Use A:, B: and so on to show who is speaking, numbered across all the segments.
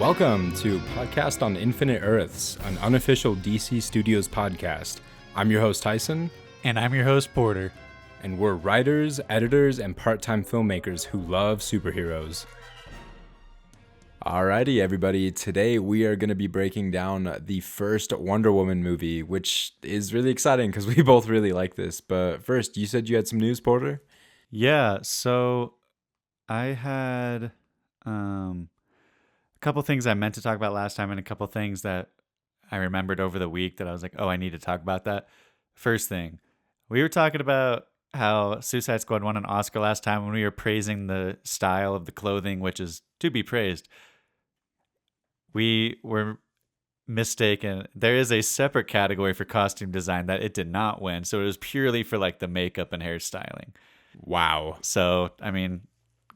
A: Welcome to Podcast on Infinite Earths, an unofficial DC Studios podcast. I'm your host, Tyson.
B: And I'm your host, Porter.
A: And we're writers, editors, and part-time filmmakers who love superheroes. Alrighty, everybody. Today we are going to be breaking down the first Wonder Woman movie, which is really exciting because we both really like this. But first, you said you had some news, Porter?
B: Yeah, so I had a couple things I meant to talk about last time and a couple things that I remembered over the week that I was like, oh, I need to talk about that. First thing, we were talking about how Suicide Squad won an Oscar last time when we were praising the style of the clothing, which is to be praised. We were mistaken. There is a separate category for costume design that it did not win. So it was purely for like the makeup and hairstyling.
A: Wow.
B: So, I mean,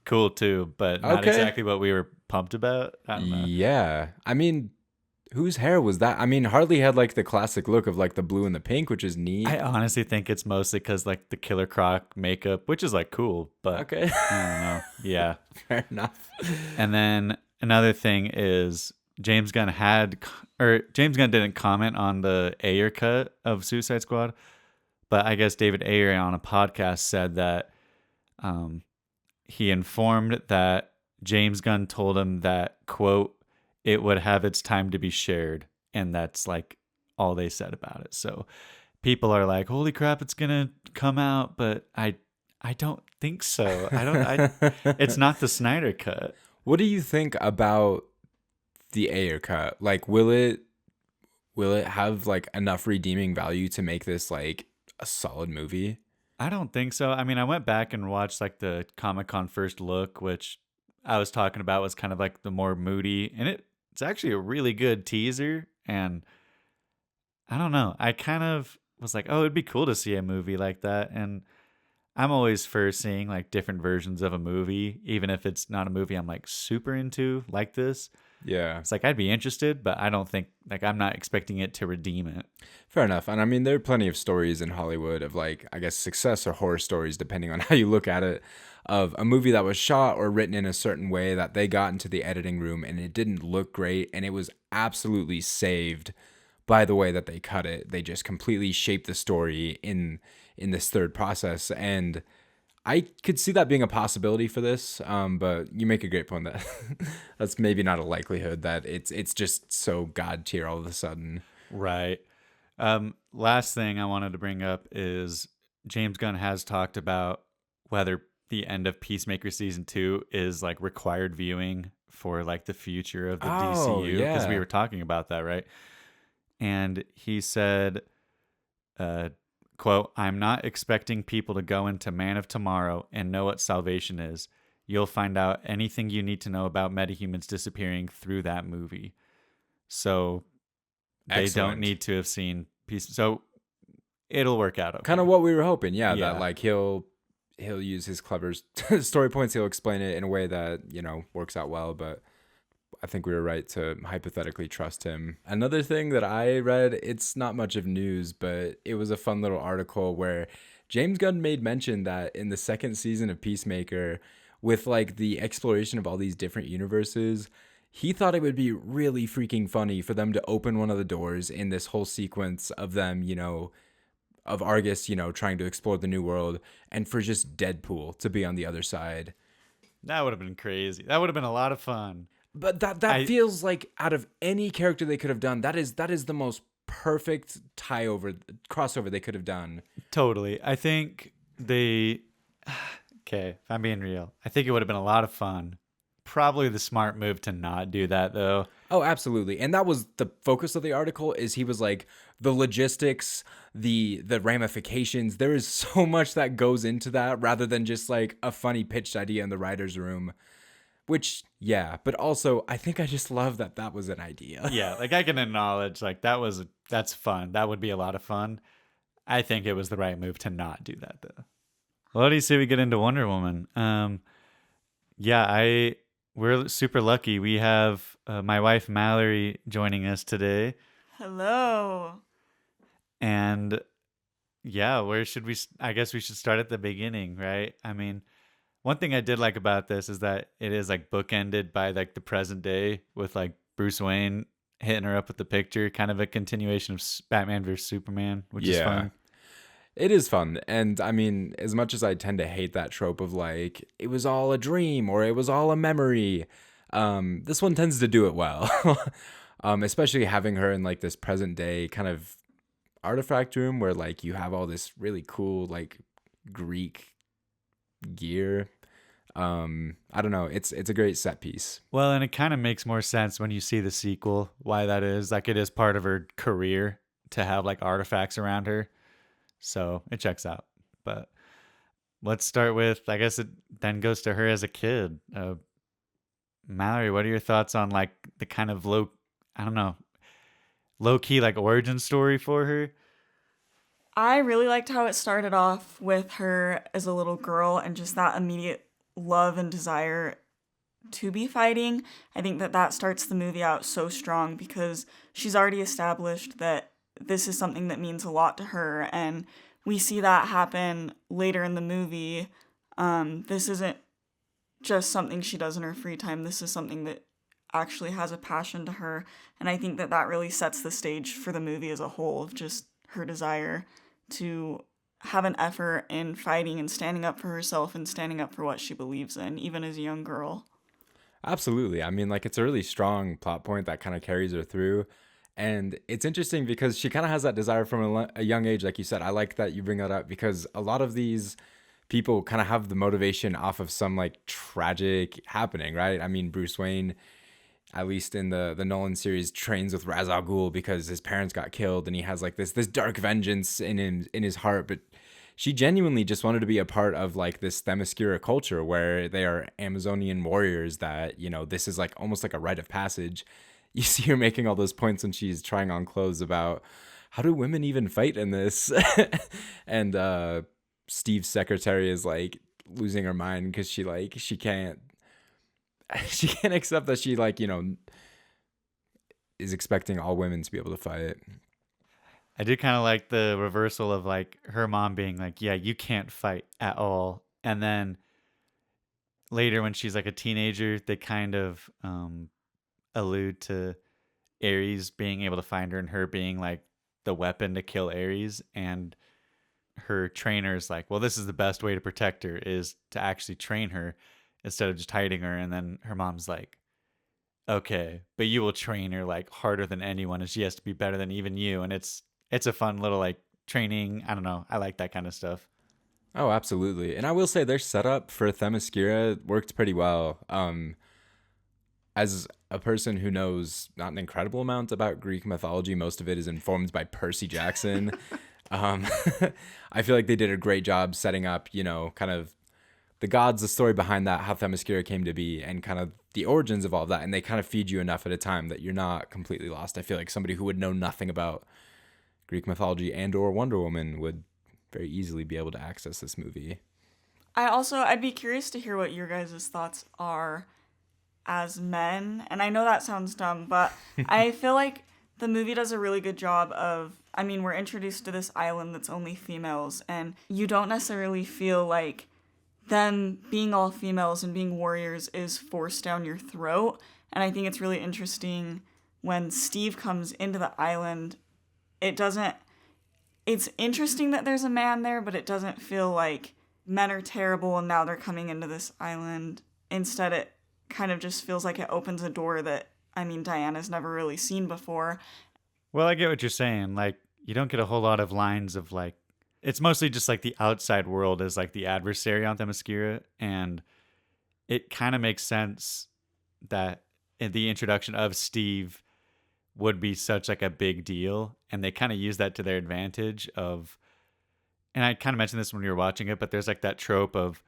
B: cool too, but not exactly what we were pumped about. I don't know.
A: Yeah. I mean, whose hair was that? I mean, Harley had like the classic look of like the blue and the pink, which is neat.
B: I honestly think it's mostly because like the Killer Croc makeup, which is like cool, but
A: okay.
B: I don't know. Yeah.
A: Fair enough.
B: And then another thing is James Gunn didn't comment on the Ayer cut of Suicide Squad, but I guess David Ayer on a podcast said that he informed that James Gunn told him that, quote, it would have its time to be shared. And that's like all they said about it. So people are like, holy crap, it's going to come out. But I don't think so. It's not the Snyder cut.
A: What do you think about the Ayer cut? Like, will it have like enough redeeming value to make this like a solid movie?
B: I don't think so. I mean, I went back and watched like the Comic-Con first look, which I was talking about was kind of like the more moody, and it's actually a really good teaser. And I don't know, I kind of was like, oh, it'd be cool to see a movie like that. And I'm always for seeing like different versions of a movie, even if it's not a movie I'm like super into like this.
A: Yeah.
B: It's like I'd be interested, but I don't think I'm not expecting it to redeem it.
A: Fair enough. And I mean, there are plenty of stories in Hollywood of like, I guess, success or horror stories, depending on how you look at it, of a movie that was shot or written in a certain way that they got into the editing room and it didn't look great and it was absolutely saved by the way that they cut it. They just completely shaped the story in this third process. And I could see that being a possibility for this, but you make a great point that that's maybe not a likelihood, that it's just so God tier all of a sudden.
B: Right. Last thing I wanted to bring up is James Gunn has talked about whether the end of Peacemaker season 2 is like required viewing for like the future of the DCEU, because we were talking about that, right? And he said, quote, I'm not expecting people to go into Man of Tomorrow and know what salvation is. You'll find out anything you need to know about metahumans disappearing through that movie. So they don't need to have seen Peace. So it'll work out okay.
A: Kind of what we were hoping. Yeah. That like he'll use his clever story points. He'll explain it in a way that, works out well, but I think we were right to hypothetically trust him. Another thing that I read, it's not much of news, but it was a fun little article where James Gunn made mention that in the second season of Peacemaker, with like the exploration of all these different universes, he thought it would be really freaking funny for them to open one of the doors in this whole sequence of them, of Argus, trying to explore the new world, and for just Deadpool to be on the other side.
B: That would have been crazy. That would have been a lot of fun.
A: But that feels like out of any character they could have done, that is the most perfect crossover they could have done.
B: Totally. I think okay, if I'm being real, I think it would have been a lot of fun. Probably the smart move to not do that, though.
A: Oh, absolutely. And that was the focus of the article, is he was like, the logistics, the ramifications, there is so much that goes into that rather than just like a funny pitched idea in the writer's room. Which, yeah, but also I think I just love that was an idea.
B: Yeah, like I can acknowledge like that's fun. That would be a lot of fun. I think it was the right move to not do that, though. Well, how do you say we get into Wonder Woman? We're super lucky. We have my wife Mallory joining us today.
C: Hello.
B: And yeah, where should we? I guess we should start at the beginning, right? I mean, One thing I did like about this is that it is like bookended by like the present day with like Bruce Wayne hitting her up with the picture, kind of a continuation of Batman vs Superman, which is
A: Yeah.
B: fun.
A: It is fun. And I mean, as much as I tend to hate that trope of like, it was all a dream or it was all a memory, this one tends to do it well. Especially having her in like this present day kind of artifact room where like you have all this really cool like Greek gear. I don't know. It's a great set piece.
B: Well, and it kind of makes more sense when you see the sequel why that is. Like it is part of her career to have like artifacts around her. So it checks out. But let's start with, I guess it then goes to her as a kid. Mallory, what are your thoughts on like the kind of I don't know, low key like origin story for her?
C: I really liked how it started off with her as a little girl and just that immediate love and desire to be fighting. I think that that starts the movie out so strong because she's already established that this is something that means a lot to her, and we see that happen later in the movie. This isn't just something she does in her free time. This is something that actually has a passion to her, and I think that that really sets the stage for the movie as a whole of just her desire to have an effort in fighting and standing up for herself and standing up for what she believes in, even as a young girl.
A: Absolutely. I mean, like, it's a really strong plot point that kind of carries her through. And it's interesting because she kind of has that desire from a young age, like you said. I like that you bring that up because a lot of these people kind of have the motivation off of some like tragic happening, right? I mean, Bruce Wayne, at least in the Nolan series, trains with Ra's al Ghul because his parents got killed, and he has like this dark vengeance in his heart. But she genuinely just wanted to be a part of like this Themyscira culture where they are Amazonian warriors that, you know, this is like almost like a rite of passage. You see her making all those points when she's trying on clothes about how do women even fight in this? And Steve's secretary is like losing her mind because she can't accept that she like, you know, is expecting all women to be able to fight.
B: I did kind of like the reversal of like her mom being like, yeah, you can't fight at all. And then later when she's like a teenager, they kind of allude to Ares being able to find her and her being like the weapon to kill Ares. And her trainer's like, well, this is the best way to protect her is to actually train her instead of just hiding her. And then her mom's like, okay, but you will train her like harder than anyone and she has to be better than even you. And it's a fun little like training. I don't know. I like that kind of stuff.
A: Oh, absolutely. And I will say their setup for Themyscira worked pretty well. As a person who knows not an incredible amount about Greek mythology, most of it is informed by Percy Jackson. I feel like they did a great job setting up, you know, kind of the gods, the story behind that, how Themyscira came to be, and kind of the origins of all of that. And they kind of feed you enough at a time that you're not completely lost. I feel like somebody who would know nothing about Greek mythology and or Wonder Woman would very easily be able to access this movie.
C: I'd be curious to hear what your guys' thoughts are as men. And I know that sounds dumb, but I feel like the movie does a really good job of, I mean, we're introduced to this island that's only females, and you don't necessarily feel like them being all females and being warriors is forced down your throat. And I think it's really interesting when Steve comes into the island, it's interesting that there's a man there, but it doesn't feel like men are terrible and now they're coming into this island. Instead, it kind of just feels like it opens a door that, I mean, Diana's never really seen before.
B: Well, I get what you're saying. Like, you don't get a whole lot of lines of like, it's mostly just like the outside world is like the adversary on Themyscira, and it kind of makes sense that in the introduction of Steve would be such like a big deal, and they kind of use that to their advantage of, and I kind of mentioned this when we were watching it, but there's like that trope of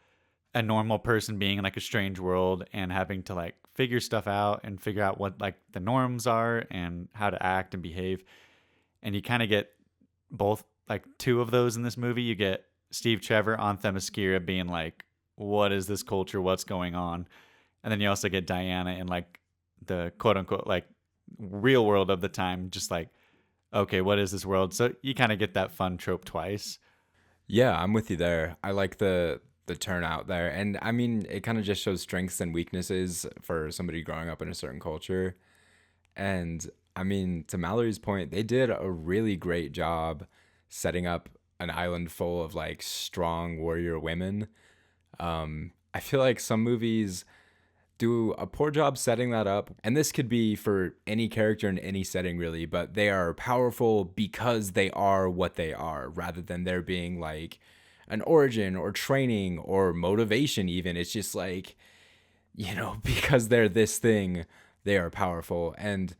B: a normal person being in like a strange world and having to like figure stuff out and figure out what like the norms are and how to act and behave. And you kind of get both, like two of those in this movie. You get Steve Trevor on Themyscira being like, what is this culture? What's going on? And then you also get Diana in like the quote unquote like real world of the time, just like, okay, what is this world? So you kind of get that fun trope twice.
A: Yeah, I'm with you there. I like the the turnout there. And I mean, it kind of just shows strengths and weaknesses for somebody growing up in a certain culture. And I mean, to Mallory's point, they did a really great job setting up an island full of like strong warrior women. I feel like some movies do a poor job setting that up. And this could be for any character in any setting, really, but they are powerful because they are what they are, rather than there being like an origin or training or motivation, even. It's just like, because they're this thing, they are powerful. And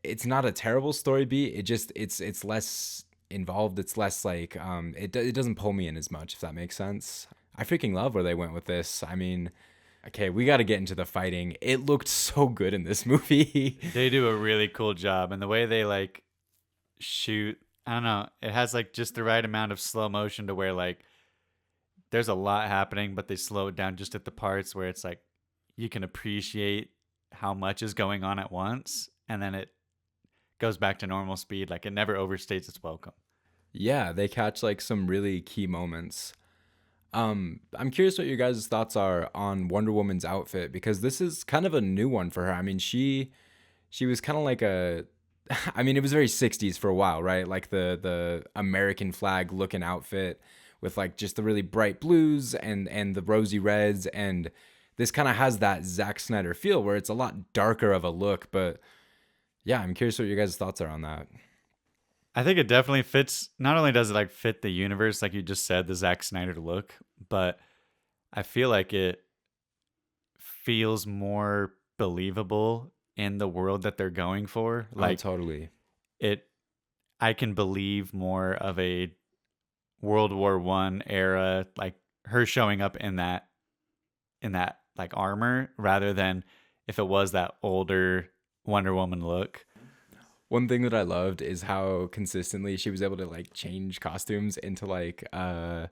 A: it's not a terrible story beat. It's less involved. It's less like, it doesn't pull me in as much, if that makes sense. I freaking love where they went with this. I mean, okay, we got to get into the fighting. It looked so good in this movie.
B: They do a really cool job. And the way they like shoot, I don't know, it has like just the right amount of slow motion to where like there's a lot happening, but they slow it down just at the parts where it's like you can appreciate how much is going on at once. And then it goes back to normal speed. Like it never overstates its welcome.
A: Yeah, they catch like some really key moments. I'm curious what your guys' thoughts are on Wonder Woman's outfit, because this is kind of a new one for her. I mean, she was kind of like I mean, it was very 60s for a while, right? Like the American flag looking outfit with like just the really bright blues and the rosy reds. And this kind of has that Zack Snyder feel where it's a lot darker of a look. But yeah, I'm curious what your guys' thoughts are on that.
B: I think it definitely fits. Not only does it like fit the universe, like you just said, the Zack Snyder look, but I feel like it feels more believable in the world that they're going for. Like
A: totally.
B: I can believe more of a World War I era, like her showing up in that like armor, rather than if it was that older Wonder Woman look.
A: One thing that I loved is how consistently she was able to like change costumes into like kind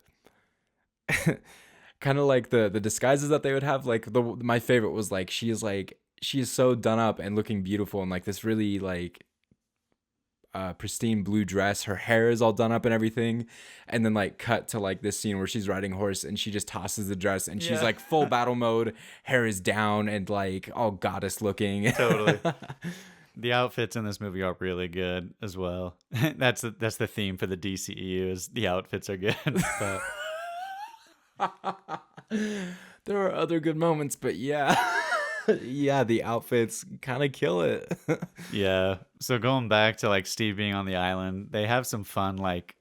A: of like the disguises that they would have. Like my favorite was like she is so done up and looking beautiful in like this really like pristine blue dress. Her hair is all done up and everything, and then like cut to like this scene where she's riding a horse and she just tosses the dress and she's like full battle mode, hair is down and like all goddess looking.
B: Totally. The outfits in this movie are really good as well. That's the theme for the DCEU, is the outfits are good. But
A: there are other good moments, but yeah. Yeah, the outfits kind of kill it.
B: Yeah. So going back to like Steve being on the island, they have some fun. Like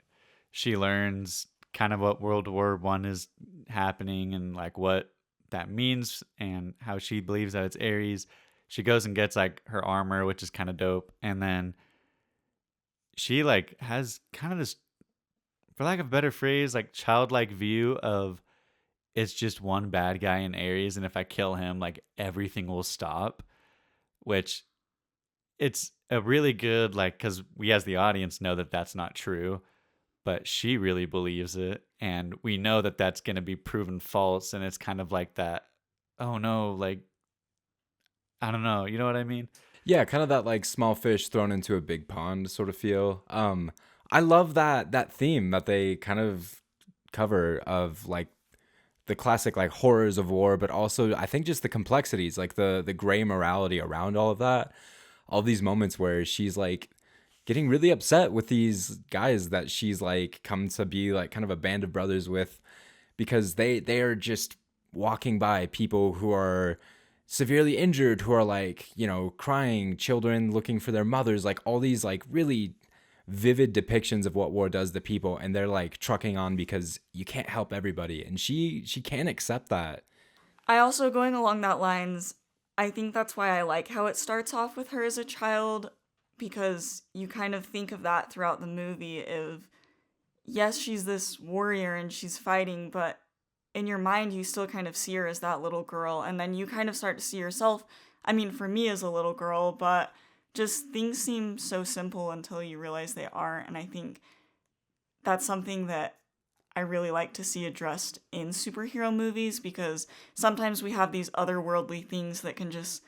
B: she learns kind of what World War I is happening and like what that means and how she believes that it's Ares. She goes and gets like her armor, which is kind of dope. And then she like has kind of this, for lack of a better phrase, like childlike view of it's just one bad guy in Ares. And if I kill him, like everything will stop, which it's a really good, like, cause we as the audience know that that's not true, but she really believes it. And we know that that's going to be proven false. And it's kind of like that, oh no, like, I don't know. You know what I mean?
A: Yeah, kind of that like small fish thrown into a big pond sort of feel. I love that theme that they kind of cover of like the classic like horrors of war, but also I think just the complexities, like the gray morality around all of that. All these moments where she's like getting really upset with these guys that she's like come to be like kind of a band of brothers with, because they are just walking by people who are severely injured, who are like, crying, children looking for their mothers, like all these like really vivid depictions of what war does to people, and they're like trucking on because you can't help everybody, and she can't accept that.
C: I also, going along that lines, I think that's why I like how it starts off with her as a child, because you kind of think of that throughout the movie of, yes, she's this warrior and she's fighting, but in your mind, you still kind of see her as that little girl, and then you kind of start to see yourself, I mean, for me as a little girl, but just things seem so simple until you realize they aren't, and I think that's something that I really like to see addressed in superhero movies, because sometimes we have these otherworldly things that can just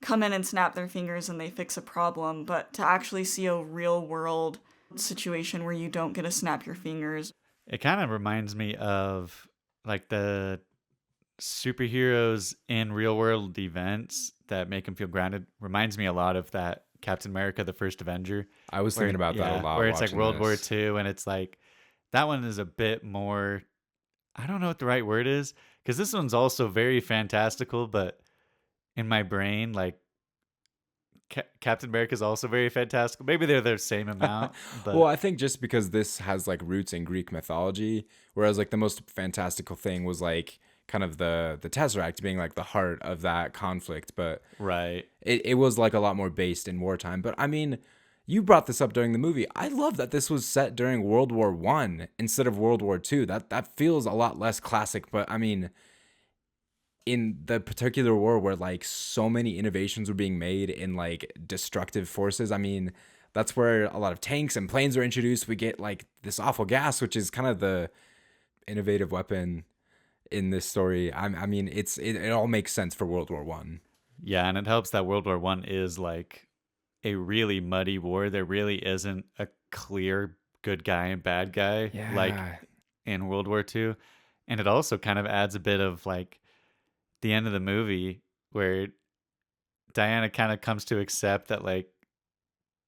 C: come in and snap their fingers and they fix a problem, but to actually see a real world situation where you don't get to snap your fingers.
B: It kind of reminds me of like the superheroes in real world events that make him feel grounded reminds me a lot of that Captain America: The First Avenger.
A: I was thinking about that a lot
B: where it's like
A: watching
B: World War
A: this.
B: II, and it's like that one is a bit more. I don't know what the right word is, because this one's also very fantastical, but in my brain, like Captain America is also very fantastical. Maybe they're the same amount,
A: Well,
B: but
A: I think just because this has like roots in Greek mythology, whereas like the most fantastical thing was like kind of the Tesseract being like the heart of that conflict, but
B: right.
A: it was like a lot more based in wartime. But I mean, you brought this up during the movie. I love that this was set during World War One instead of World War Two. That feels a lot less classic. But I mean, in the particular war where like so many innovations were being made in like destructive forces, I mean, that's where a lot of tanks and planes are introduced. We get like this awful gas, which is kind of the innovative weapon in this story. I mean, it all makes sense for World War One.
B: Yeah, and it helps that World War One is like a really muddy war. There really isn't a clear good guy and bad guy like
A: Yeah.
B: in World War Two. And it also kind of adds a bit of like the end of the movie where Diana kind of comes to accept that like,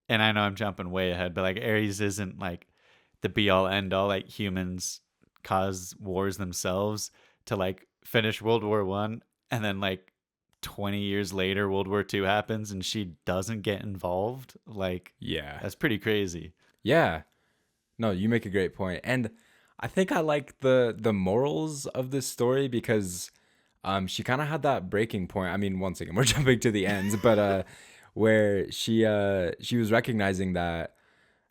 B: and I know I'm jumping way ahead, but like Ares isn't like the be all end all, like humans cause wars themselves to like finish World War One, and then like 20 years later World War Two happens and she doesn't get involved. Like
A: Yeah.
B: that's pretty crazy.
A: Yeah. No, you make a great point. And I think I like the morals of this story because she kind of had that breaking point. I mean, once again, we're jumping to the ends, but where she was recognizing that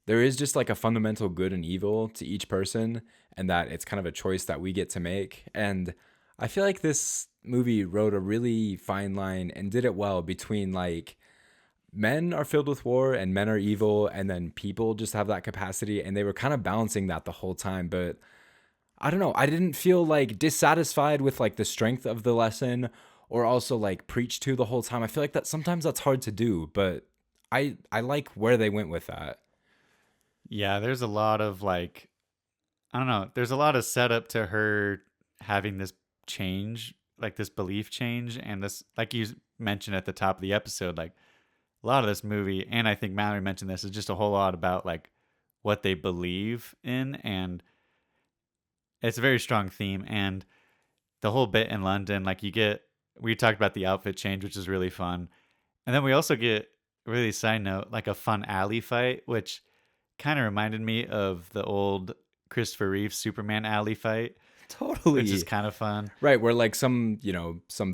A: there is just like a fundamental good and evil to each person, and that it's kind of a choice that we get to make. And I feel like this movie wrote a really fine line and did it well between like men are filled with war and men are evil, and then people just have that capacity, and they were kind of balancing that the whole time. But I don't know, I didn't feel like dissatisfied with like the strength of the lesson or also like preached to the whole time. I feel like that sometimes that's hard to do, but I like where they went with that.
B: Yeah, there's a lot of like, I don't know, there's a lot of setup to her having this change, like this belief change, and this, like you mentioned at the top of the episode, like a lot of this movie, and I think Mallory mentioned this, is just a whole lot about like what they believe in, and it's a very strong theme. And the whole bit in London, like we talked about the outfit change, which is really fun, and then we also get, really side note, like a fun alley fight, which kind of reminded me of the old Christopher Reeve Superman alley fight, which is
A: Totally.
B: kind of fun.
A: Right, where like some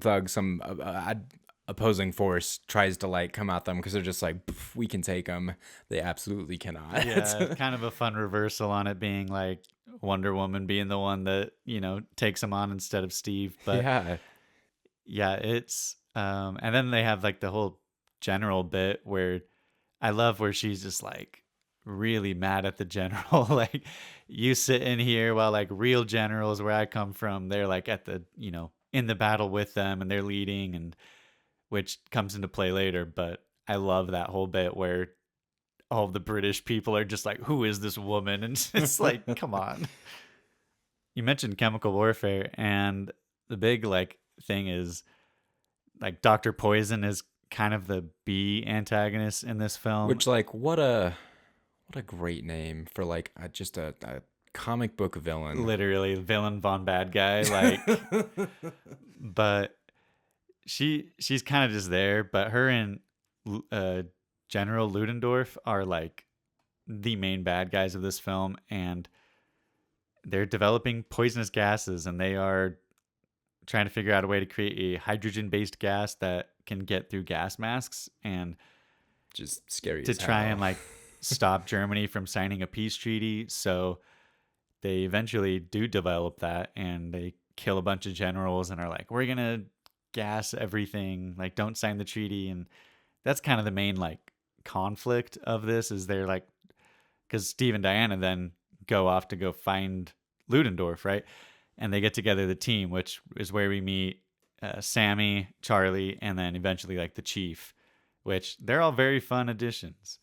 A: thug, some opposing force tries to like come at them because they're just like, we can take them. They absolutely cannot.
B: Yeah, kind of a fun reversal on it being like Wonder Woman being the one that, takes him on instead of Steve. But
A: Yeah.
B: yeah, it's and then they have like the whole general bit where I love where she's just like really mad at the general. Like, you sit in here while like real generals where I come from, they're like at the, in the battle with them and they're leading, and which comes into play later. But I love that whole bit where all the British people are just like, who is this woman? And it's like, come on. You mentioned chemical warfare, and the big like thing is like Dr. Poison is kind of the B antagonist in this film.
A: Which like what a great name for like just a comic book villain.
B: Literally villain von bad guy, like but she's kind of just there, but her and General Ludendorff are like the main bad guys of this film, and they're developing poisonous gases, and they are trying to figure out a way to create a hydrogen-based gas that can get through gas masks, and
A: Just scary
B: to
A: as
B: try
A: hell.
B: and like stop Germany from signing a peace treaty. So they eventually do develop that, and they kill a bunch of generals and are like, we're gonna gas everything, like don't sign the treaty. And that's kind of the main like conflict of this, is they're like, because Steve and Diana then go off to go find Ludendorff, right? And they get together the team, which is where we meet Sammy, Charlie, and then eventually like the chief, which they're all very fun additions.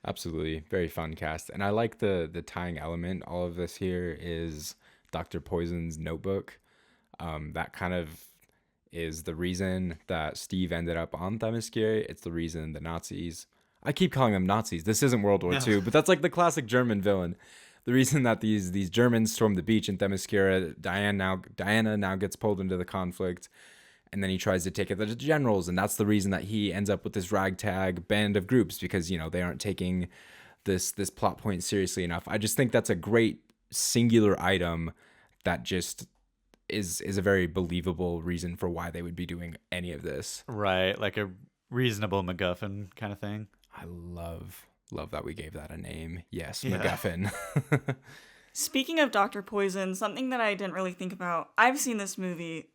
A: Absolutely. Very fun cast. And I like the tying element. All of this here is Dr. Poison's notebook. That kind of is the reason that Steve ended up on Themyscira. It's the reason the Nazis, I keep calling them Nazis. This isn't World War II, but that's like the classic German villain. The reason that these Germans stormed the beach in Themyscira, Diana now gets pulled into the conflict, and then he tries to take it to the generals, and that's the reason that he ends up with this ragtag band of groups, because, you know, they aren't taking this plot point seriously enough. I just think that's a great singular item that just is a very believable reason for why they would be doing any of this.
B: Right, like a reasonable MacGuffin kind of thing.
A: I love that we gave that a name. Yes, yeah. MacGuffin.
C: Speaking of Dr. Poison, something that I didn't really think about, I've seen this movie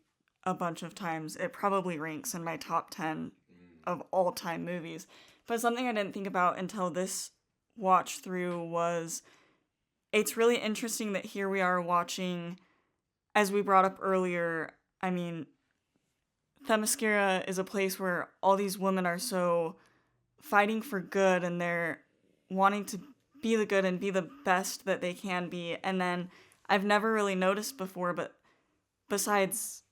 C: a bunch of times. It probably ranks in my top 10 of all time movies. But something I didn't think about until this watch through was, it's really interesting that here we are watching, as we brought up earlier, I mean, Themyscira is a place where all these women are so fighting for good, and they're wanting to be the good and be the best that they can be. And then I've never really noticed before, but besides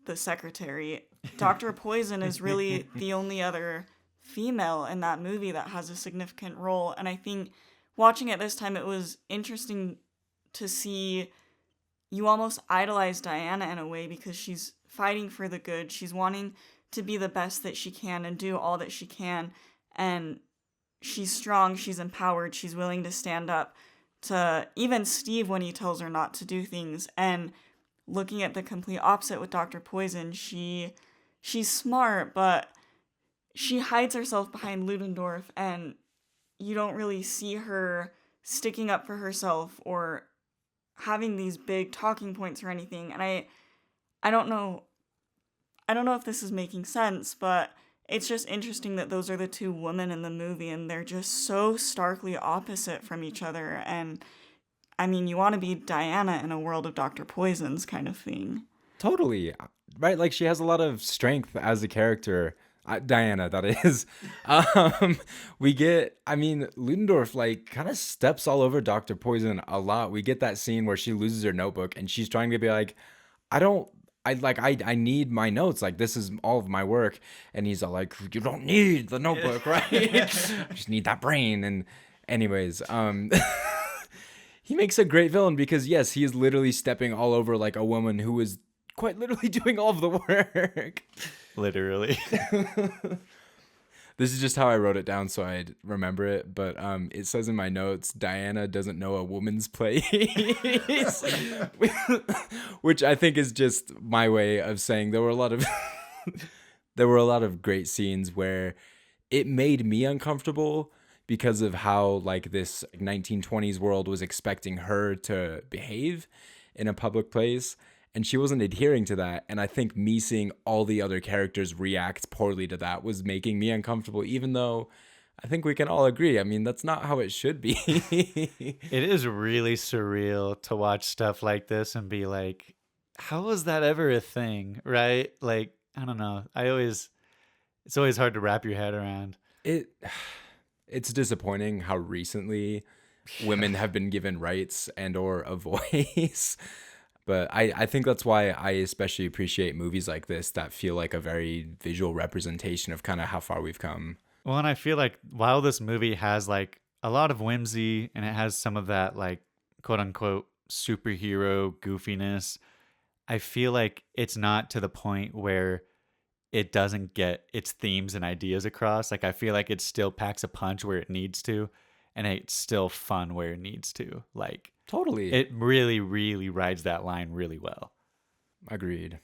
C: the secretary, Dr. Poison is really the only other female in that movie that has a significant role. And I think watching it this time, it was interesting to see, you almost idolize Diana in a way, because she's fighting for the good. She's wanting to be the best that she can and do all that she can. And she's strong, she's empowered, she's willing to stand up to even Steve when he tells her not to do things. And looking at the complete opposite with Dr. Poison, she's smart, but she hides herself behind Ludendorff, and you don't really see her sticking up for herself or having these big talking points or anything. And I don't know if this is making sense, but it's just interesting that those are the two women in the movie, and they're just so starkly opposite from each other. And I mean, you want to be Diana in a world of Dr. Poisons kind of thing.
A: Totally. Right? Like, she has a lot of strength as a character. Diana, that is. Ludendorff, like, kind of steps all over Dr. Poison a lot. We get that scene where she loses her notebook, and she's trying to be like, I need my notes. Like, this is all of my work. And he's all like, you don't need the notebook, right? I just need that brain. And anyways, he makes a great villain, because yes, he is literally stepping all over like a woman who is quite literally doing all of the work.
B: Literally.
A: This is just how I wrote it down so I'd remember it. But it says in my notes, Diana doesn't know a woman's place. Which I think is just my way of saying there were a lot of great scenes where it made me uncomfortable because of how like this 1920s world was expecting her to behave in a public place. And she wasn't adhering to that. And I think me seeing all the other characters react poorly to that was making me uncomfortable, even though I think we can all agree. I mean, that's not how it should be.
B: It is really surreal to watch stuff like this and be like, how was that ever a thing? Right? Like, I don't know. It's always hard to wrap your head around.
A: It's disappointing how recently women have been given rights and or a voice. But I think that's why I especially appreciate movies like this that feel like a very visual representation of kind of how far we've come.
B: Well, and I feel like while this movie has like a lot of whimsy and it has some of that like quote unquote superhero goofiness, I feel like it's not to the point where it doesn't get its themes and ideas across. Like, I feel like it still packs a punch where it needs to, and it's still fun where it needs to. Like,
A: totally.
B: It really, really rides that line really well.
A: Agreed.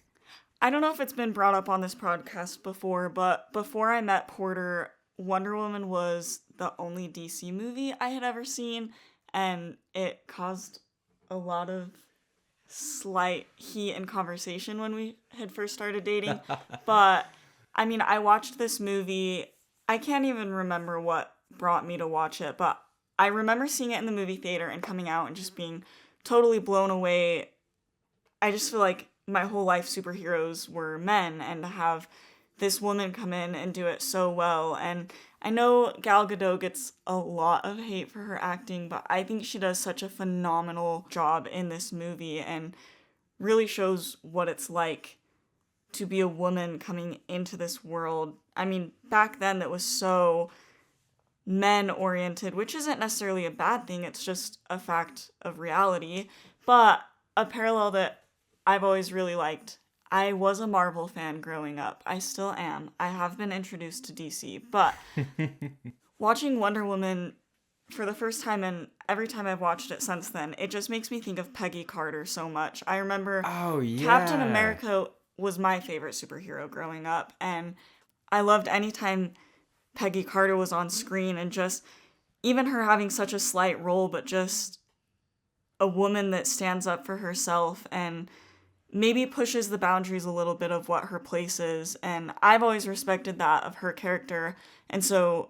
C: I don't know if it's been brought up on this podcast before, but before I met Porter, Wonder Woman was the only DC movie I had ever seen, and it caused a lot of slight heat and conversation when we had first started dating. But, I mean, I watched this movie. I can't even remember what brought me to watch it, but I remember seeing it in the movie theater and coming out and just being totally blown away. I just feel like my whole life superheroes were men, and to have this woman come in and do it so well. And I know Gal Gadot gets a lot of hate for her acting, but I think she does such a phenomenal job in this movie and really shows what it's like to be a woman coming into this world. I mean, back then that was so men oriented, which isn't necessarily a bad thing, it's just a fact of reality. But a parallel that I've always really liked. I was a Marvel fan growing up. I still am. I have been introduced to DC, but watching Wonder Woman for the first time, and every time I've watched it since then, it just makes me think of Peggy Carter so much. I remember Captain America was my favorite superhero growing up, and I loved anytime Peggy Carter was on screen, and just even her having such a slight role, but just a woman that stands up for herself and maybe pushes the boundaries a little bit of what her place is. And I've always respected that of her character. And so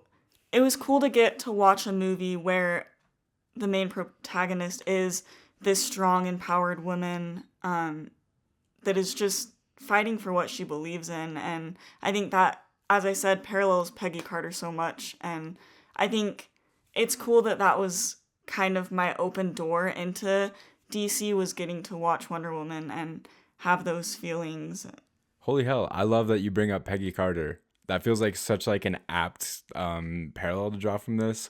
C: it was cool to get to watch a movie where the main protagonist is this strong, empowered woman that is just fighting for what she believes in. And I think that, as I said, parallels Peggy Carter so much. And I think it's cool that that was kind of my open door into DC, was getting to watch Wonder Woman and have those feelings.
A: Holy hell, I love that you bring up Peggy Carter. That feels like such like an apt parallel to draw from this.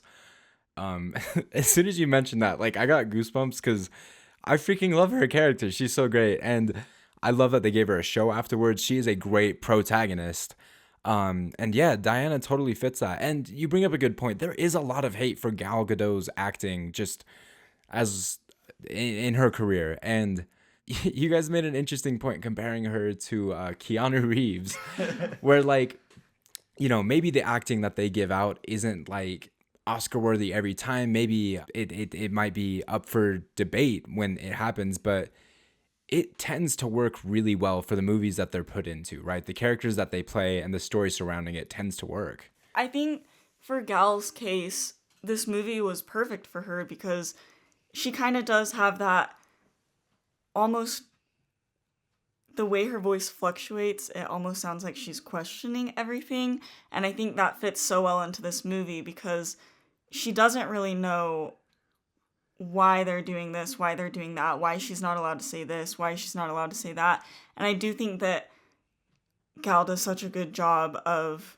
A: As soon as you mentioned that, like, I got goosebumps because I freaking love her character. She's so great. And I love that they gave her a show afterwards. She is a great protagonist. And yeah, Diana totally fits that. And you bring up a good point. There is a lot of hate for Gal Gadot's acting just as in her career. And you guys made an interesting point comparing her to Keanu Reeves, where, like, you know, maybe the acting that they give out isn't like Oscar worthy every time. Maybe it might be up for debate when it happens, but it tends to work really well for the movies that they're put into, right? The characters that they play and the story surrounding it tends to work.
C: I think for Gal's case, this movie was perfect for her because she kind of does have that almost, the way her voice fluctuates, it almost sounds like she's questioning everything. And I think that fits so well into this movie because she doesn't really know why they're doing this, why they're doing that, why she's not allowed to say this, why she's not allowed to say that. And I do think that Gal does such a good job of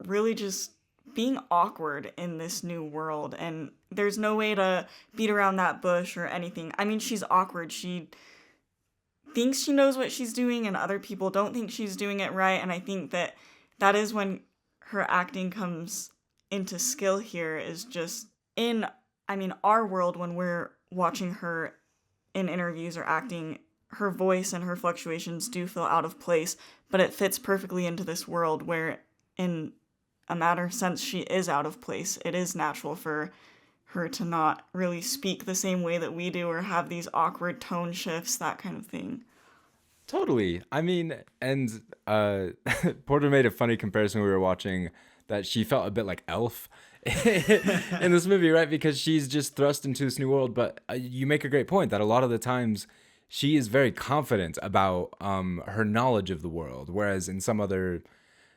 C: really just being awkward in this new world. And there's no way to beat around that bush or anything. I mean, she's awkward. She thinks she knows what she's doing and other people don't think she's doing it right. And I think that that is when her acting comes into skill here, is just in, I mean, our world, when we're watching her in interviews or acting, her voice and her fluctuations do feel out of place, but it fits perfectly into this world where, in a matter of sense, she is out of place. It is natural for her to not really speak the same way that we do or have these awkward tone shifts, that kind of thing.
A: Totally. I mean, and Porter made a funny comparison we were watching, that she felt a bit like Elf in this movie, right? Because she's just thrust into this new world. But you make a great point that a lot of the times she is very confident about her knowledge of the world. Whereas in some other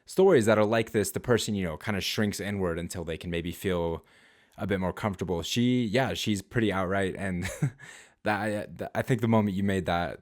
A: stories that are like this, the person, you know, kind of shrinks inward until they can maybe feel a bit more comfortable. She's pretty outright. And I think the moment you made that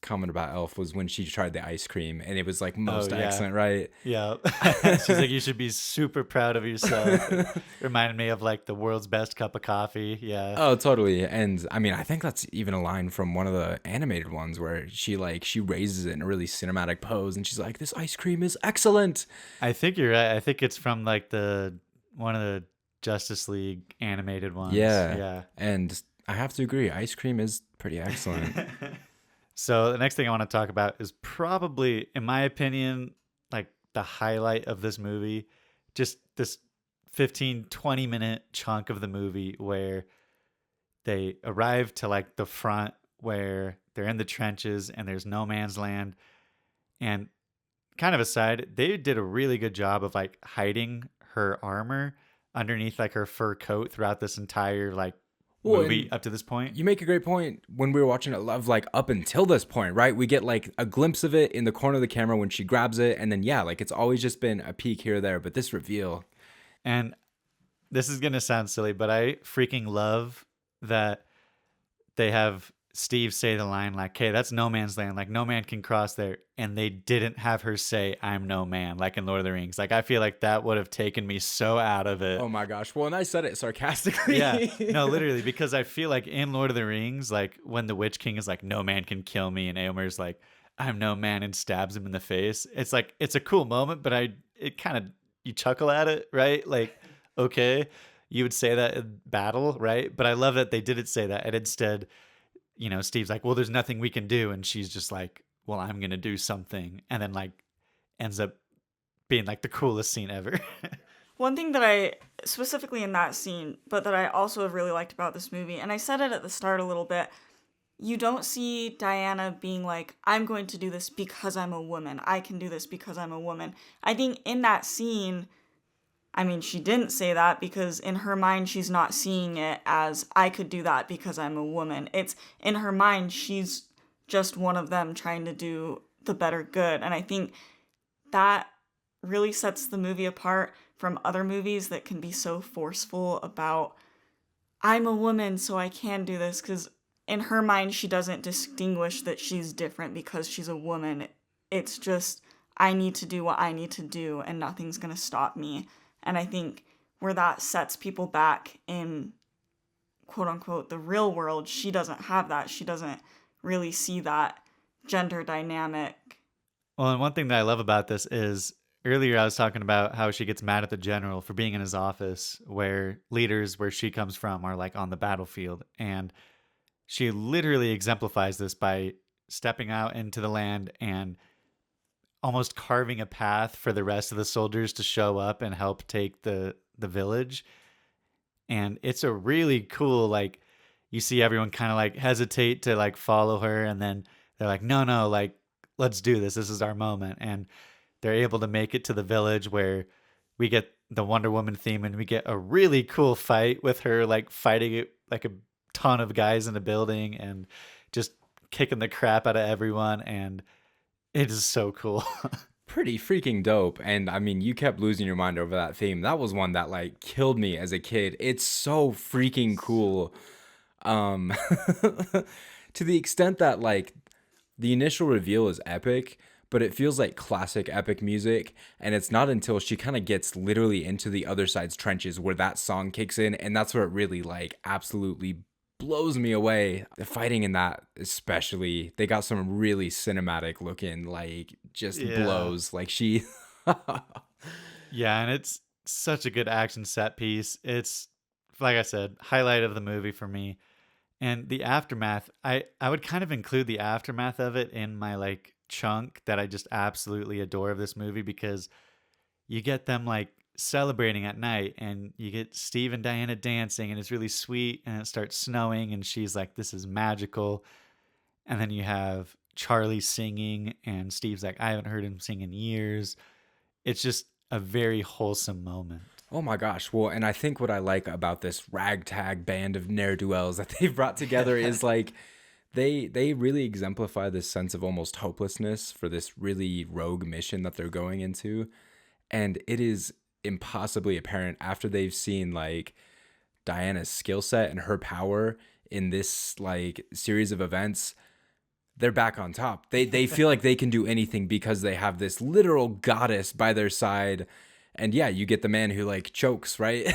A: comment about Elf was when she tried the ice cream, and it was like most excellent, right?
B: Yeah. She's like, you should be super proud of yourself. Reminded me of like the world's best cup of coffee. Yeah.
A: Oh, totally. And I mean, I think that's even a line from one of the animated ones where she raises it in a really cinematic pose, and she's like, "This ice cream is excellent."
B: I think you're right. I think it's from like one of the Justice League animated ones.
A: Yeah. And I have to agree, ice cream is pretty excellent.
B: So the next thing I want to talk about is probably, in my opinion, like the highlight of this movie. Just this 15, 20 minute chunk of the movie where they arrive to like the front, where they're in the trenches and there's no man's land. And kind of aside, they did a really good job of like hiding her armor underneath like her fur coat throughout this entire like movie up to this point.
A: You make a great point. When we were watching it, like up until this point, right? We get like a glimpse of it in the corner of the camera when she grabs it, and then like it's always just been a peek here or there. But this reveal,
B: And this is going to sound silly, but I freaking love that they have Steve say the line like, "Hey, that's no man's land. Like, no man can cross there." And they didn't have her say, "I'm no man," like in Lord of the Rings. Like, I feel like that would have taken me so out of it.
A: Oh my gosh. Well, and I said it sarcastically.
B: Yeah, no, literally, because I feel like in Lord of the Rings, like when the Witch King is like, "No man can kill me," and Eomer's like, "I'm no man," and stabs him in the face. It's like, it's a cool moment, but it kind of, you chuckle at it, right? Like, okay, you would say that in battle, right? But I love that they didn't say that. And instead, Steve's like, "Well, there's nothing we can do." And she's just like, "Well, I'm going to do something." And then like ends up being like the coolest scene ever.
C: One thing that I, specifically in that scene, but that I also have really liked about this movie, and I said it at the start a little bit, you don't see Diana being like, "I'm going to do this because I'm a woman. I can do this because I'm a woman." I think in that scene, I mean, she didn't say that because in her mind, she's not seeing it as, "I could do that because I'm a woman." It's in her mind, she's just one of them trying to do the better good. And I think that really sets the movie apart from other movies that can be so forceful about, "I'm a woman, so I can do this." Because in her mind, she doesn't distinguish that she's different because she's a woman. It's just, "I need to do what I need to do, and nothing's going to stop me." And I think where that sets people back in, quote unquote, the real world, she doesn't have that. She doesn't really see that gender dynamic.
B: Well, and one thing that I love about this is earlier I was talking about how she gets mad at the general for being in his office, where leaders where she comes from are like on the battlefield. And she literally exemplifies this by stepping out into the land and almost carving a path for the rest of the soldiers to show up and help take the village. And it's a really cool, like, you see everyone kind of like hesitate to like follow her, and then they're like, "No, like, let's do this. This is our moment." And they're able to make it to the village where we get the Wonder Woman theme, and we get a really cool fight with her like fighting it like a ton of guys in a building and just kicking the crap out of everyone. And it is so cool.
A: Pretty freaking dope. And I mean, you kept losing your mind over that theme. That was one that like killed me as a kid. It's so freaking cool. To the extent that like the initial reveal is epic, but it feels like classic epic music. And it's not until she kind of gets literally into the other side's trenches where that song kicks in. And that's where it really like absolutely blows me away. The fighting in that, especially, they got some really cinematic looking, like, just blows. Like, she
B: Yeah, and it's such a good action set piece. It's, like I said, highlight of the movie for me. And the aftermath, I would kind of include the aftermath of it in my like chunk that I just absolutely adore of this movie, because you get them like celebrating at night, and you get Steve and Diana dancing, and it's really sweet, and it starts snowing, and she's like, "This is magical." And then you have Charlie singing, and Steve's like, "I haven't heard him sing in years." It's just a very wholesome moment.
A: Oh my gosh. Well, and I think what I like about this ragtag band of ne'er-do-wells that they've brought together is like they really exemplify this sense of almost hopelessness for this really rogue mission that they're going into. And it is impossibly apparent after they've seen like Diana's skill set and her power in this like series of events. They're back on top. They feel like they can do anything because they have this literal goddess by their side. And yeah, you get the man who like chokes, right?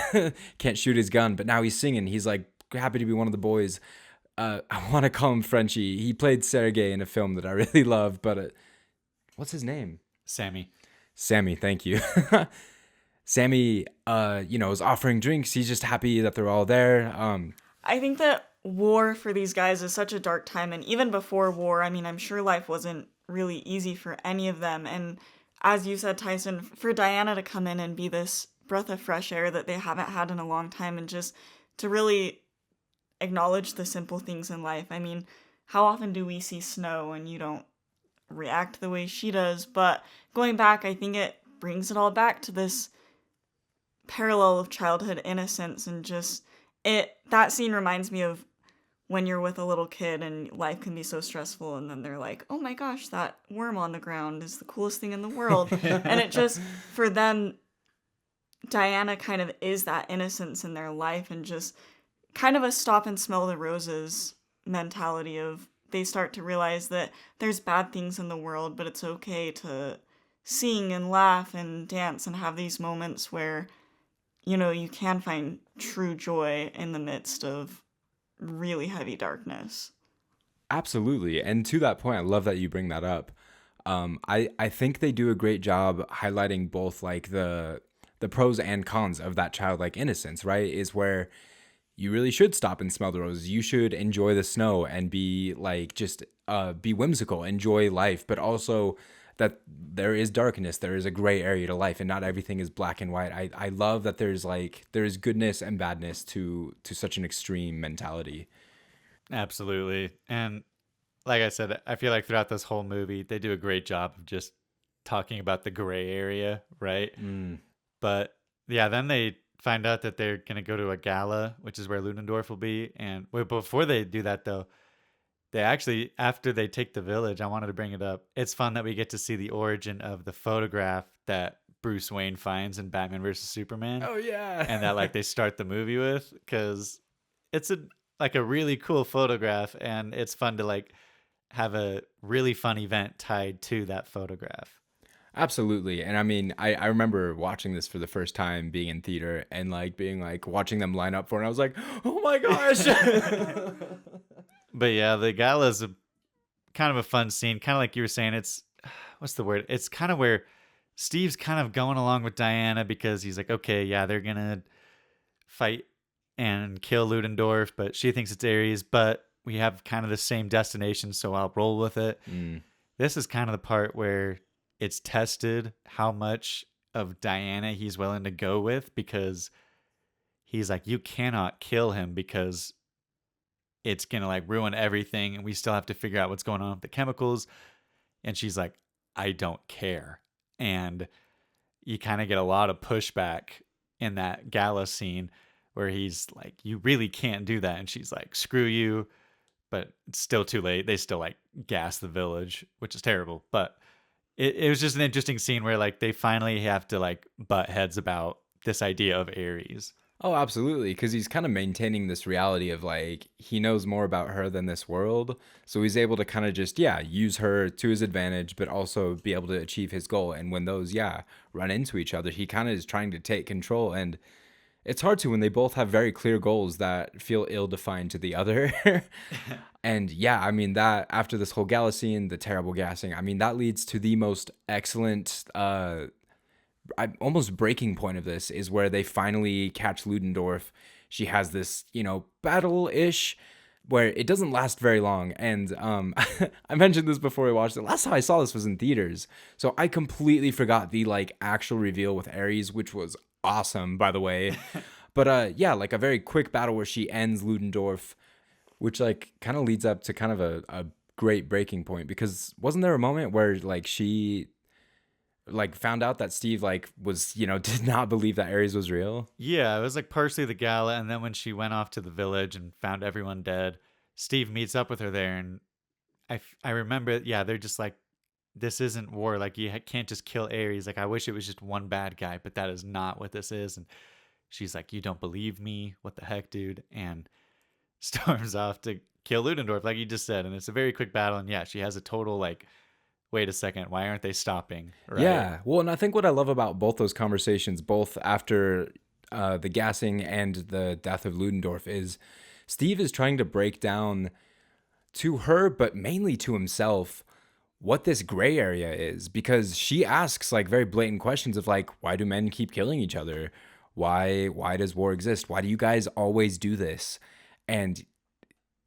A: Can't shoot his gun, but now he's singing. He's like happy to be one of the boys. I want to call him Frenchie. He played Sergei in a film that I really love, but what's his name?
B: Sammy,
A: thank you. Sammy, is offering drinks. He's just happy that they're all there.
C: I think that war for these guys is such a dark time, and even before war, I mean, I'm sure life wasn't really easy for any of them. And as you said, Tyson, for Diana to come in and be this breath of fresh air that they haven't had in a long time, and just to really acknowledge the simple things in life. I mean, how often do we see snow and you don't react the way she does? But going back, I think it brings it all back to this parallel of childhood innocence, and just that scene reminds me of when you're with a little kid and life can be so stressful, and then they're like, "Oh my gosh, that worm on the ground is the coolest thing in the world." And it just, for them Diana kind of is that innocence in their life, and just kind of a stop and smell the roses mentality of they start to realize that there's bad things in the world, but it's okay to sing and laugh and dance and have these moments where, you can find true joy in the midst of really heavy darkness.
A: Absolutely. And to that point, I love that you bring that up. I think they do a great job highlighting both like the pros and cons of that childlike innocence, right? Is where you really should stop and smell the roses. You should enjoy the snow and be like, just be whimsical, enjoy life, but also that there is darkness, there is a gray area to life, and not everything is black and white. I love that there's goodness and badness to such an extreme mentality.
B: Absolutely. And like I said, I feel like throughout this whole movie, they do a great job of just talking about the gray area, right? But yeah, then they find out that they're going to go to a gala, which is where Ludendorff will be. And before they do that, though, they actually, after they take the village, I wanted to bring it up. It's fun that we get to see the origin of the photograph that Bruce Wayne finds in Batman versus Superman.
A: Oh, yeah.
B: And that like they start the movie with, because it's a really cool photograph, and it's fun to like have a really fun event tied to that photograph.
A: Absolutely. And I mean, I remember watching this for the first time, being in theater and like being like watching them line up for it. And I was like, oh my gosh.
B: But yeah, the gala is kind of a fun scene. Kind of like you were saying, it's, what's the word? It's kind of where Steve's kind of going along with Diana because he's like, okay, yeah, they're going to fight and kill Ludendorff, but she thinks it's Ares, but we have kind of the same destination, so I'll roll with it. This is kind of the part where it's tested how much of Diana he's willing to go with, because he's like, you cannot kill him because it's going to like ruin everything, and we still have to figure out what's going on with the chemicals. And she's like, I don't care. And you kind of get a lot of pushback in that gala scene where he's like, you really can't do that. And she's like, screw you. But it's still too late. They still like gas the village, which is terrible. But it was just an interesting scene where like they finally have to like butt heads about this idea of Ares.
A: Oh, absolutely. Because he's kind of maintaining this reality of like, he knows more about her than this world. So he's able to kind of just, use her to his advantage, but also be able to achieve his goal. And when those, run into each other, he kind of is trying to take control. And it's hard to when they both have very clear goals that feel ill-defined to the other. And I mean, that after this whole gala scene, the terrible gassing, I mean, that leads to the most excellent, almost breaking point of this is where they finally catch Ludendorff. She has this, battle-ish where it doesn't last very long. And I mentioned this before we watched it. Last time I saw this was in theaters. So I completely forgot the like actual reveal with Ares, which was awesome, by the way. But like a very quick battle where she ends Ludendorff, which like kind of leads up to kind of a great breaking point, because wasn't there a moment where like she like found out that Steve like was, did not believe that Ares was real?
B: Yeah, it was like partially the gala, and then when she went off to the village and found everyone dead, Steve meets up with her there, and I remember, they're just like, this isn't war. Like, you can't just kill Ares. Like, I wish it was just one bad guy, but that is not what this is. And she's like, you don't believe me? What the heck, dude? And storms off to kill Ludendorff, like you just said. And it's a very quick battle. And she has a total like, wait a second, why aren't they stopping? Right?
A: Yeah. Well, and I think what I love about both those conversations, both after the gassing and the death of Ludendorff, is Steve is trying to break down to her, but mainly to himself, what this gray area is, because she asks like very blatant questions of like, why do men keep killing each other? Why does war exist? Why do you guys always do this? And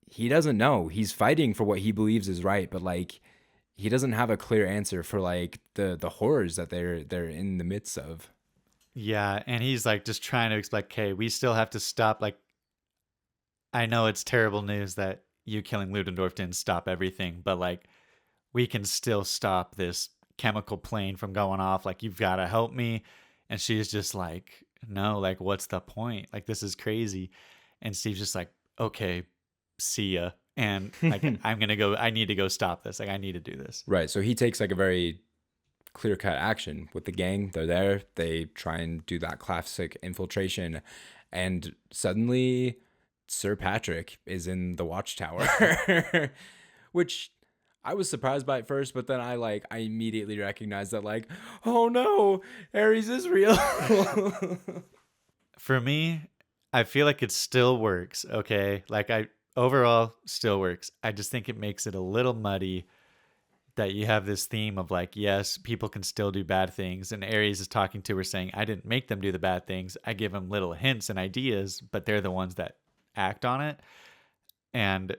A: he doesn't know. He's fighting for what he believes is right, but like he doesn't have a clear answer for like the horrors that they're in the midst of.
B: Yeah, and he's like just trying to explain, okay, we still have to stop. Like, I know it's terrible news that you killing Ludendorff didn't stop everything, but like we can still stop this chemical plane from going off. Like, you've got to help me. And she's just like, no, like, what's the point? Like, this is crazy. And Steve's just like, okay, see ya. And like, I need to go stop this. Like, I need to do this.
A: Right. So he takes like a very clear-cut action with the gang. They're there. They try and do that classic infiltration, and suddenly Sir Patrick is in the Watchtower, which I was surprised by at first, but then I immediately recognized that, like, oh no, Ares is real.
B: For me, I feel like it still works, okay? Like, overall still works. I just think it makes it a little muddy that you have this theme of, like, yes, people can still do bad things, and Ares is talking to her saying, I didn't make them do the bad things. I give them little hints and ideas, but they're the ones that act on it. And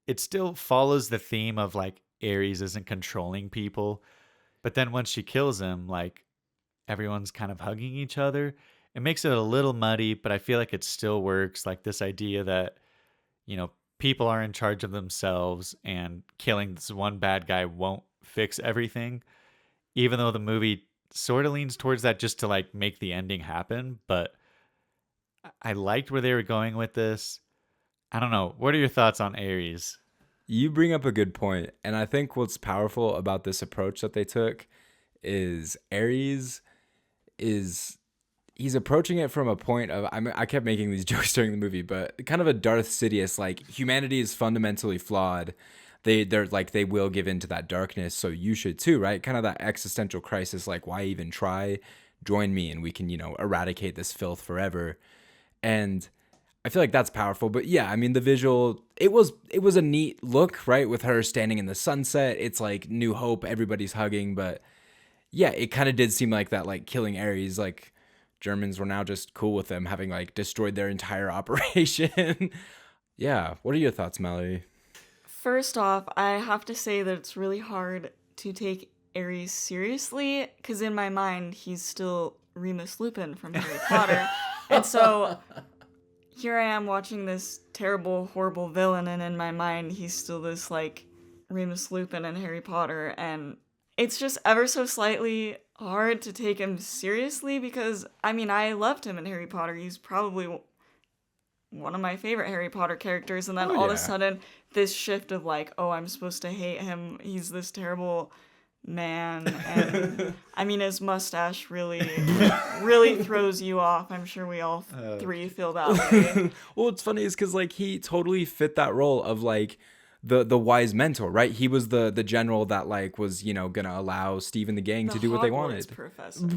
B: it still follows the theme of, like, Ares isn't controlling people. But then once she kills him, like, everyone's kind of hugging each other. It makes it a little muddy, but I feel like it still works. Like, this idea that, people are in charge of themselves, and killing this one bad guy won't fix everything. Even though the movie sort of leans towards that just to, like, make the ending happen. But I liked where they were going with this. I don't know. What are your thoughts on Ares?
A: You bring up a good point, and I think what's powerful about this approach that they took is Ares he's approaching it from a point of, I kept making these jokes during the movie, but kind of a Darth Sidious, like, humanity is fundamentally flawed. They're like, they will give into that darkness, so you should too, right? Kind of that existential crisis, like, why even try? Join me and we can, eradicate this filth forever. And I feel like that's powerful. But yeah, I mean, the visual, it was a neat look, right? With her standing in the sunset. It's like New Hope, everybody's hugging. But yeah, it kind of did seem like that, like, killing Ares, like, Germans were now just cool with them having, like, destroyed their entire operation. Yeah. What are your thoughts, Mallory?
C: First off, I have to say that it's really hard to take Ares seriously, because in my mind, he's still Remus Lupin from Harry Potter. And so here I am watching this terrible, horrible villain, and in my mind, he's still this, like, Remus Lupin in Harry Potter, and it's just ever so slightly hard to take him seriously, because, I mean, I loved him in Harry Potter. He's probably one of my favorite Harry Potter characters, and then all of a sudden, this shift of, like, oh, I'm supposed to hate him, he's this terrible man, and I mean, his mustache really throws you off. I'm sure we all three feel that way.
A: Well, what's funny is because, like, he totally fit that role of, like, the wise mentor, right? He was the general that, like, was, gonna allow Steve and the gang to do what they wanted.
C: Professor.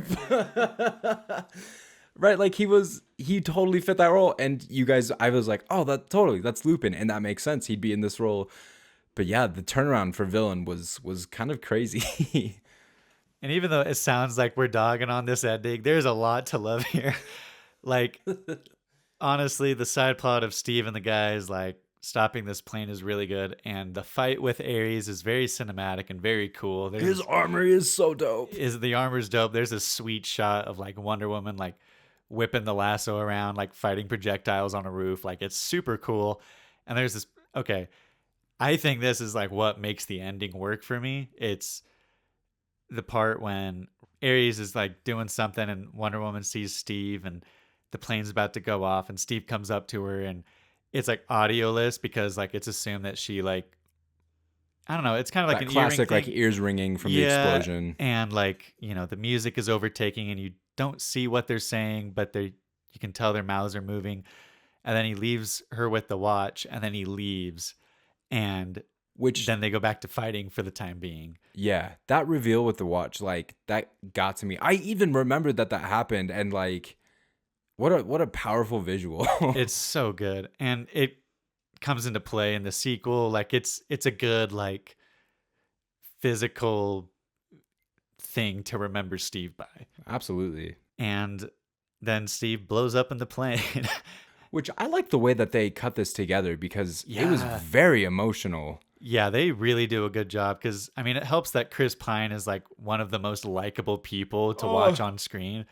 A: Right, like, he totally fit that role, and you guys, I was like, oh, that's Lupin, and that makes sense, he'd be in this role. But yeah, the turnaround for villain was kind of crazy.
B: And even though it sounds like we're dogging on this ending, there's a lot to love here. Like, honestly, the side plot of Steve and the guys, like, stopping this plane is really good, and the fight with Ares is very cinematic and very cool.
A: His armor is so dope.
B: The armor's dope. There's a sweet shot of, like, Wonder Woman, like, whipping the lasso around, like, fighting projectiles on a roof. Like, it's super cool. And there's this, okay, I think this is, like, what makes the ending work for me. It's the part when Ares is, like, doing something and Wonder Woman sees Steve and the plane's about to go off, and Steve comes up to her, and it's, like, audioless because, like, it's assumed that she, like, I don't know, it's kind of like
A: that
B: an
A: classic,
B: earring
A: like, ears ringing from the explosion.
B: And, like, the music is overtaking and you don't see what they're saying, but you can tell their mouths are moving. And then he leaves her with the watch, and then he leaves, and then they go back to fighting for the time being.
A: Yeah, that reveal with the watch, like, that got to me. I even remembered that happened, and, like, what a powerful visual.
B: It's so good, and it comes into play in the sequel. Like, it's a good, like, physical thing to remember Steve by.
A: Absolutely.
B: And then Steve blows up in the plane.
A: Which I like the way that they cut this together, because it was very emotional.
B: Yeah, they really do a good job, because, I mean, it helps that Chris Pine is, like, one of the most likable people to watch on screen.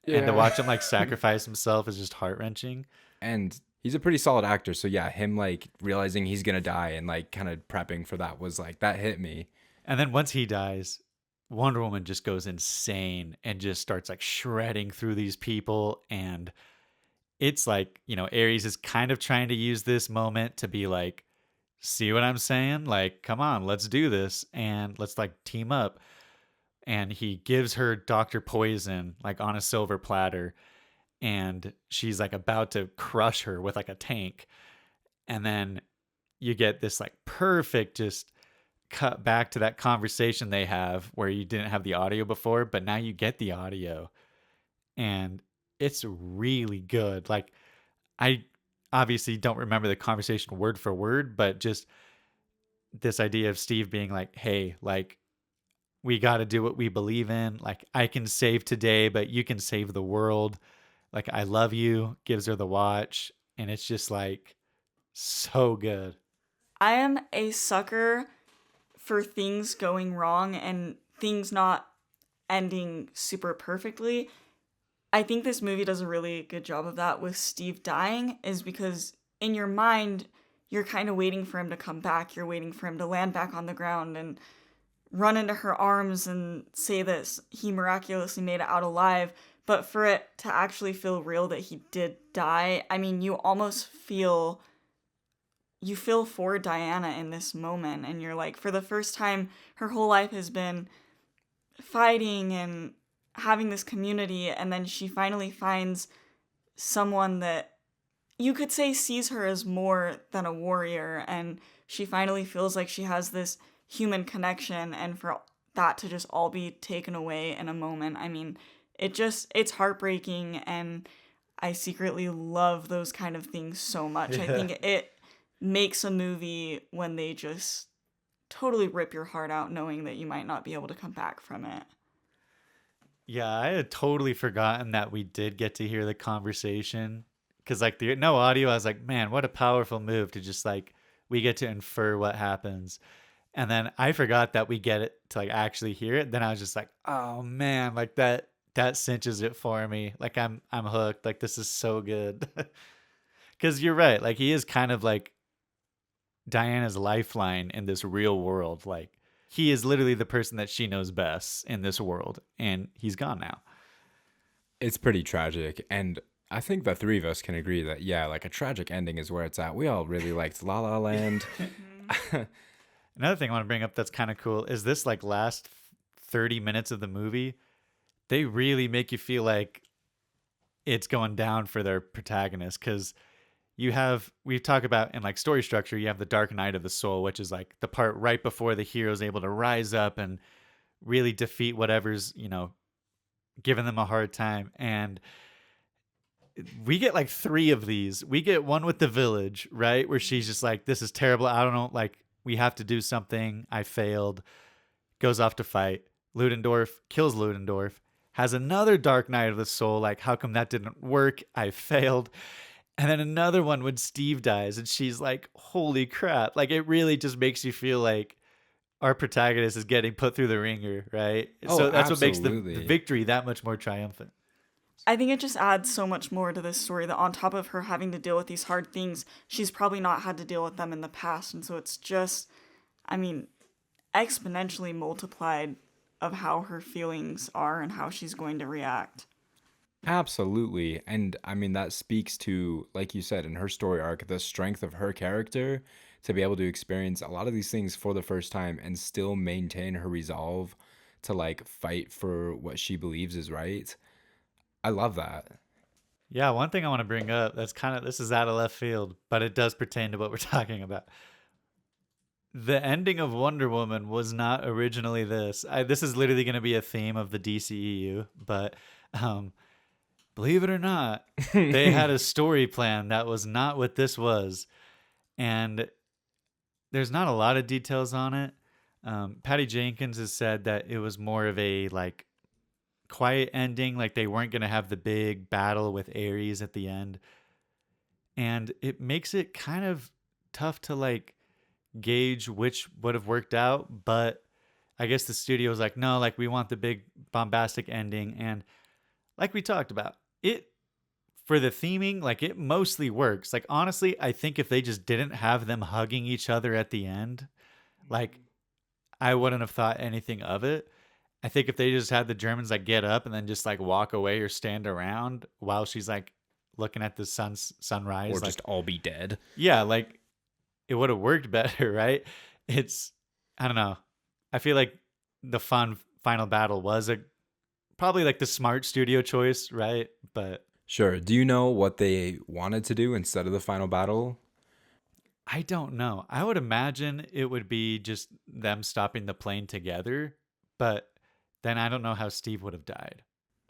B: Yeah. And to watch him, like, sacrifice himself is just heart-wrenching.
A: And he's a pretty solid actor. So, yeah, him, like, realizing he's going to die and, like, kind of prepping for that was, like, that hit me.
B: And then once he dies, Wonder Woman just goes insane and just starts, like, shredding through these people. And it's like, Ares is kind of trying to use this moment to be like, see what I'm saying? Like, come on, let's do this. And let's, like, team up. and he gives her Dr. Poison like on a silver platter, and she's like about to crush her with like a tank. And then you get this like perfect just cut back to that conversation they have where you didn't have the audio before, but now you get the audio, and it's really good. Like, I obviously don't remember the conversation word for word, but just this idea of Steve being like, hey, like, we got to do what we believe in. Like, I can save today, but you can save the world. Like, I love you, gives her the watch. And it's just like so good.
C: I am a sucker for things going wrong and things not ending super perfectly. I think this movie does a really good job of that with Steve dying, is because in your mind, you're kind of waiting for him to come back. You're waiting for him to land back on the ground and run into her arms and say that he miraculously made it out alive. But for it to actually feel real that he did die, I mean, you feel for Diana in this moment, and you're like, for the first time, her whole life has been fighting and having this community, and then she finally finds someone that you could say sees her as more than a warrior, and she finally feels like she has this human connection, and for that to just all be taken away in a moment, I mean, it's heartbreaking, and I secretly love those kind of things so much. Yeah. I think it makes a movie when they just totally rip your heart out knowing that you might not be able to come back from it.
B: Yeah, I had totally forgotten that we did get to hear the conversation, because like no audio. I was like, man, what a powerful move to just like, we get to infer what happens. And then I forgot that we get it to like actually hear it. Then I was just like, oh man, like that cinches it for me. Like I'm hooked. Like, this is so good. Because you're right. Like, he is kind of like Diana's lifeline in this real world. Like, he is literally the person that she knows best in this world, and he's gone now.
A: It's pretty tragic, and I think the three of us can agree that, yeah, like a tragic ending is where it's at. We all really liked La La Land.
B: Another thing I want to bring up that's kind of cool is this like last 30 minutes of the movie, they really make you feel like it's going down for their protagonist, because we talk about in like story structure, you have the dark night of the soul, which is like the part right before the hero is able to rise up and really defeat whatever's, giving them a hard time. And we get like 3 of these. We get one with the village, right? Where she's just like, this is terrible. I don't know. Like, we have to do something. I failed. Goes off to fight. Ludendorff kills Ludendorff. Has another dark night of the soul. Like, how come that didn't work? I failed. And then another one when Steve dies, and she's like, holy crap. Like, it really just makes you feel like our protagonist is getting put through the ringer, right?
A: Oh,
B: so that's
A: absolutely.
B: what makes the victory that much more triumphant.
C: I think it just adds so much more to this story that on top of her having to deal with these hard things, she's probably not had to deal with them in the past. And so it's just, I mean, exponentially multiplied of how her feelings are and how she's going to react.
A: Absolutely. And I mean, that speaks to, like you said, in her story arc, the strength of her character to be able to experience a lot of these things for the first time and still maintain her resolve to like fight for what she believes is right. I love that.
B: Yeah, one thing I want to bring up that's this is out of left field, but it does pertain to what we're talking about. The ending of Wonder Woman was not originally this. This is literally going to be a theme of the DCEU, but believe it or not, they had a story plan that was not what this was. And there's not a lot of details on it. Patty Jenkins has said that it was more of a like quiet ending, like they weren't going to have the big battle with Ares at the end. And it makes it kind of tough to like gauge which would have worked out, but I guess the studio was like, no, like we want the big bombastic ending. And like we talked about, it for the theming, like it mostly works. Like honestly, I think if they just didn't have them hugging each other at the end, like I wouldn't have thought anything of it. I think if they just had the Germans like get up and then just like walk away or stand around while she's like looking at the sunrise,
A: or
B: like,
A: just all be dead.
B: Yeah, like it would have worked better, right? I don't know. I feel like the fun final battle was probably like the smart studio choice, right? But
A: Sure. Do you know what they wanted to do instead of the final battle?
B: I don't know. I would imagine it would be just them stopping the plane together, but then I don't know how Steve would have died.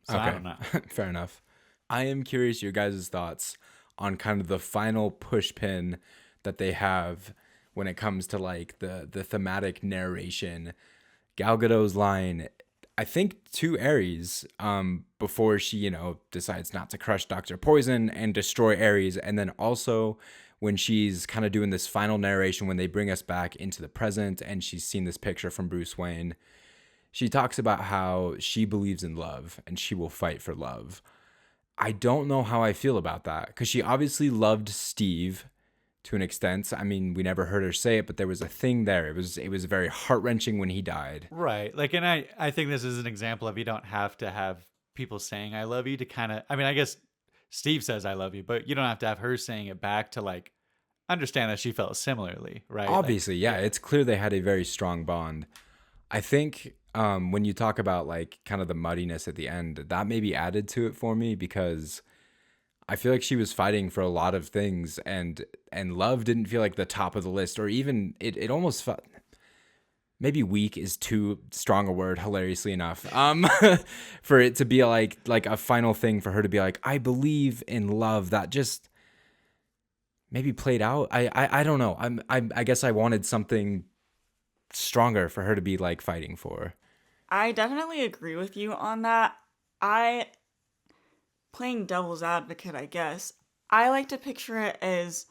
B: So I
A: Okay,
B: don't know.
A: fair enough. I am curious your guys' thoughts on kind of the final push pin that they have when it comes to like the thematic narration. Gal Gadot's line, I think to Ares, before she, decides not to crush Dr. Poison and destroy Ares, and then also when she's kind of doing this final narration when they bring us back into the present and she's seen this picture from Bruce Wayne. She talks about how she believes in love and she will fight for love. I don't know how I feel about that because she obviously loved Steve to an extent. I mean, we never heard her say it, but there was a thing there. It was very heart-wrenching when he died.
B: Right. Like, and I think this is an example of you don't have to have people saying I love you to kind of, I mean, I guess Steve says I love you, but you don't have to have her saying it back to like understand that she felt similarly, right?
A: Obviously,
B: Like,
A: yeah, it's clear they had a very strong bond. I think when you talk about like kind of the muddiness at the end, that maybe added to it for me because I feel like she was fighting for a lot of things and love didn't feel like the top of the list or even it almost felt maybe weak is too strong a word, hilariously enough. For it to be like a final thing for her to be like, I believe in love, that just maybe played out. I don't know. I guess I wanted something stronger for her to be like fighting for.
C: I definitely agree with you on that. I, playing devil's advocate, I guess, I like to picture it as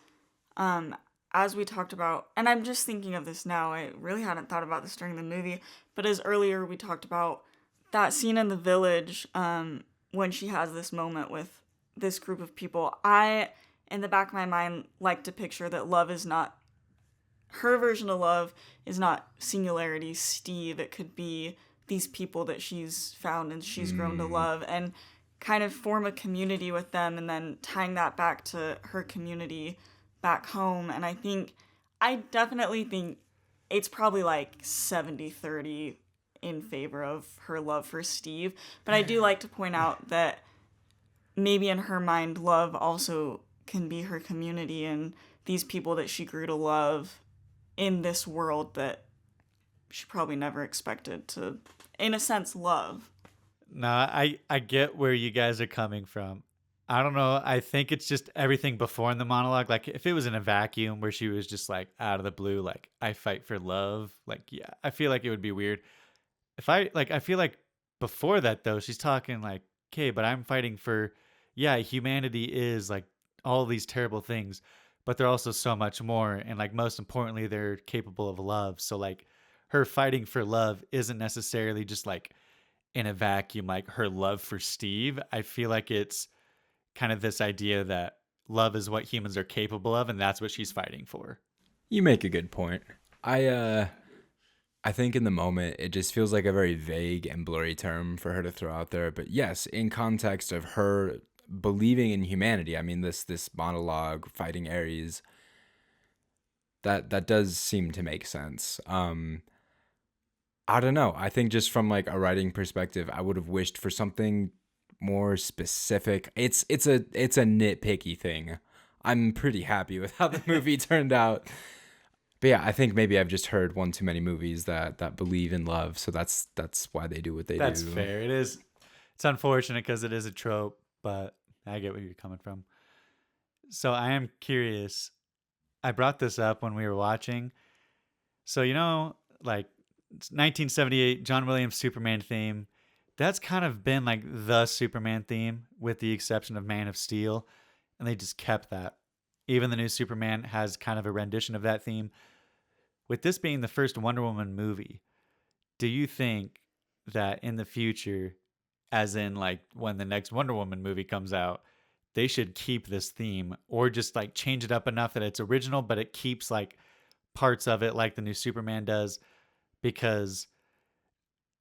C: we talked about, and I'm just thinking of this now, I really hadn't thought about this during the movie, but as earlier we talked about that scene in the village, when she has this moment with this group of people, I, in the back of my mind, like to picture that love is not, her version of love is not singularity, Steve, it could be these people that she's found and she's grown to love, and kind of form a community with them, and then tying that back to her community back home. And I definitely think it's probably like 70-30 in favor of her love for Steve. But I do like to point out that maybe in her mind, love also can be her community and these people that she grew to love in this world that she probably never expected to, in a sense, love.
B: no, I get where you guys are coming from. I don't know. I think it's just everything before in the monologue. Like if it was in a vacuum where she was just like out of the blue, like I fight for love. Like, yeah, I feel like it would be weird. I feel like before that though, she's talking like, okay, but I'm fighting for, yeah, humanity is like all these terrible things, but they're also so much more. And like most importantly, they're capable of love. So like her fighting for love isn't necessarily just like in a vacuum, like her love for Steve. I feel like it's kind of this idea that love is what humans are capable of, and that's what she's fighting for.
A: You make a good point. I think in the moment it just feels like a very vague and blurry term for her to throw out there. But yes, in context of her believing in humanity, I mean this monologue fighting Ares, that does seem to make sense. I don't know. I think just from like a writing perspective, I would have wished for something more specific. It's a nitpicky thing. I'm pretty happy with how the movie turned out. But yeah, I think maybe I've just heard one too many movies that believe in love, so that's why they do what they do.
B: That's fair. It is. It's unfortunate because it is a trope, but I get where you're coming from. So I am curious. I brought this up when we were watching. So like 1978 John Williams Superman theme. That's kind of been like the Superman theme, with the exception of Man of Steel, and they just kept that. Even the new Superman has kind of a rendition of that theme. With this being the first Wonder Woman movie, do you think that in the future, as in like when the next Wonder Woman movie comes out, they should keep this theme or just like change it up enough that it's original, but it keeps like parts of it like the new Superman does? Because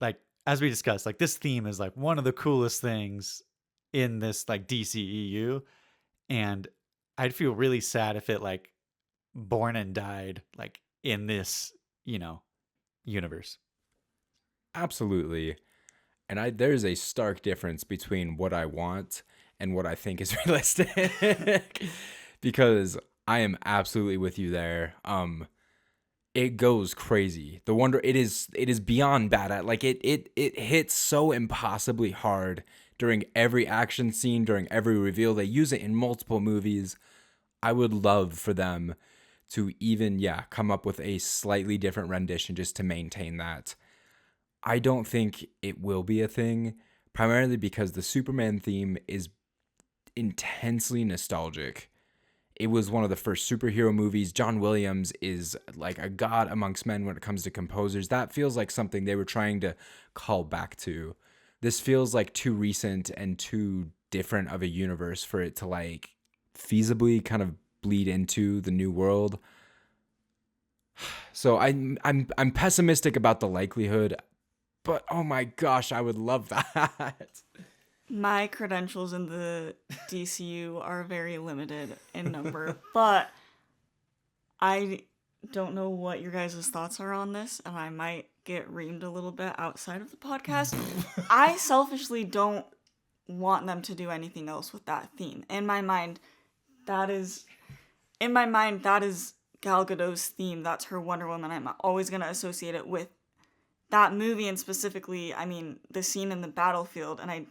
B: like, as we discussed, like this theme is like one of the coolest things in this like DCEU. And I'd feel really sad if it like born and died like in this, universe.
A: Absolutely. And there's a stark difference between what I want and what I think is realistic. Because I am absolutely with you there. It goes crazy. The Wonder it is beyond bad at like it hits so impossibly hard during every action scene, during every reveal. They use it in multiple movies. I would love for them to even come up with a slightly different rendition just to maintain that. I don't think it will be a thing, primarily because the Superman theme is intensely nostalgic. It was one of the first superhero movies. John Williams is like a god amongst men when it comes to composers. That feels like something they were trying to call back to. This feels like too recent and too different of a universe for it to like feasibly kind of bleed into the new world. So I'm pessimistic about the likelihood, but oh my gosh, I would love that.
C: My credentials in the DCU are very limited in number, but I don't know what your guys' thoughts are on this, and I might get reamed a little bit outside of the podcast. I selfishly don't want them to do anything else with that theme. In my mind, that is Gal Gadot's theme. That's her Wonder Woman. I'm always going to associate it with that movie, and specifically, I mean, the scene in the battlefield, and I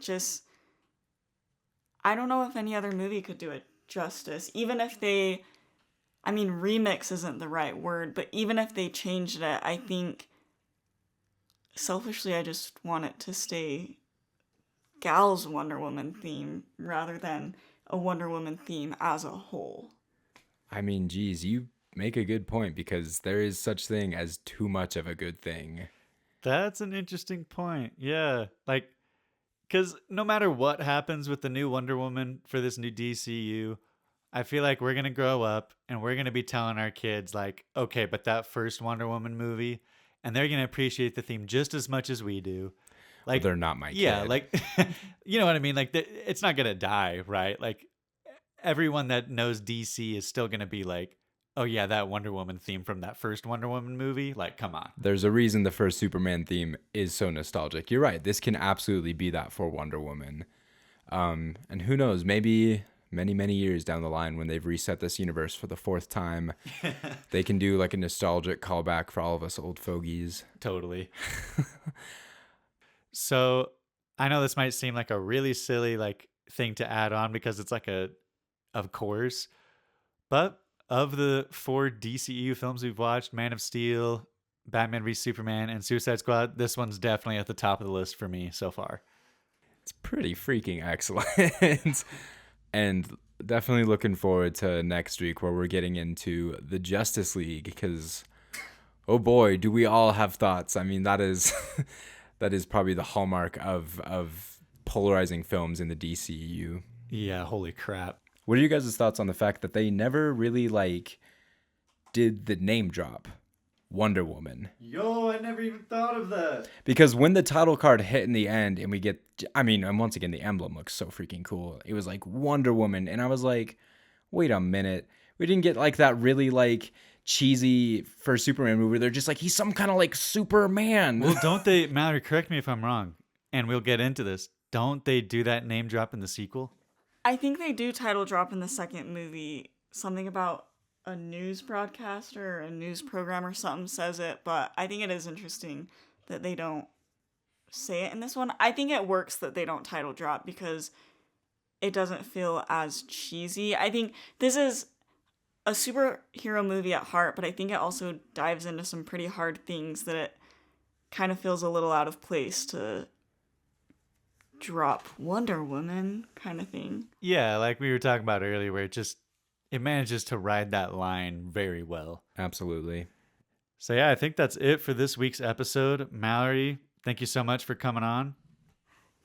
C: don't know if any other movie could do it justice. Even if remix isn't the right word, but even if they changed it, I think, selfishly, I just want it to stay Gal's Wonder Woman theme rather than a Wonder Woman theme as a whole.
A: I mean, geez, you make a good point because there is such thing as too much of a good thing.
B: That's an interesting point. Yeah. Like, because no matter what happens with the new Wonder Woman for this new DCU, I feel like we're going to grow up and we're going to be telling our kids, like, okay, but that first Wonder Woman movie, and they're going to appreciate the theme just as much as we do. Like,
A: well, they're not my kid.
B: Yeah, like, you know what I mean? Like, it's not going to die, right? Like, everyone that knows DC is still going to be like, oh yeah, that Wonder Woman theme from that first Wonder Woman movie. Like, come on.
A: There's a reason the first Superman theme is so nostalgic. You're right. This can absolutely be that for Wonder Woman. And who knows, maybe many, many years down the line when they've reset this universe for the fourth time, they can do like a nostalgic callback for all of us old fogies.
B: Totally. So I know this might seem like a really silly like thing to add on because it's like of course, but of the 4 DCEU films we've watched, Man of Steel, Batman v Superman, and Suicide Squad, this one's definitely at the top of the list for me so far.
A: It's pretty freaking excellent. And definitely looking forward to next week where we're getting into the Justice League because, oh boy, do we all have thoughts. I mean, that is probably the hallmark of polarizing films in the DCEU.
B: Yeah, holy crap.
A: What are you guys' thoughts on the fact that they never really like did the name drop Wonder Woman?
B: Yo, I never even thought of that.
A: Because when the title card hit in the end and we get, and once again, the emblem looks so freaking cool. It was like Wonder Woman. And I was like, wait a minute. We didn't get like that really like cheesy first Superman movie where they're just like, he's some kind of like Superman.
B: Well, don't they, Mallory, correct me if I'm wrong, and we'll get into this. Don't they do that name drop in the sequel?
C: I think they do title drop in the second movie. Something about a news broadcaster or a news program or something says it, but I think it is interesting that they don't say it in this one. I think it works that they don't title drop because it doesn't feel as cheesy. I think this is a superhero movie at heart, but I think it also dives into some pretty hard things that it kind of feels a little out of place to drop Wonder Woman kind of thing.
B: Yeah, like we were talking about earlier, where it manages to ride that line very well.
A: Absolutely.
B: So yeah, I think that's it for this week's episode. Mallory, thank you so much for coming on.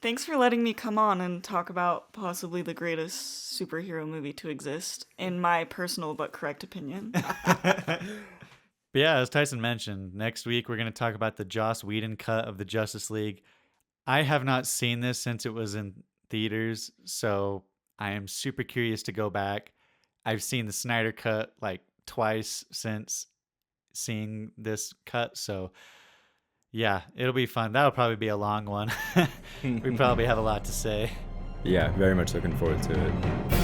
C: Thanks for letting me come on and talk about possibly the greatest superhero movie to exist, in my personal but correct opinion.
B: But yeah, as Tyson mentioned, next week we're going to talk about the Joss Whedon cut of the Justice League. I have not seen this since it was in theaters, so I am super curious to go back. I've seen the Snyder cut like twice since seeing this cut, so Yeah, it'll be fun. That'll probably be a long one. We probably have a lot to say.
A: Yeah, very much looking forward to it.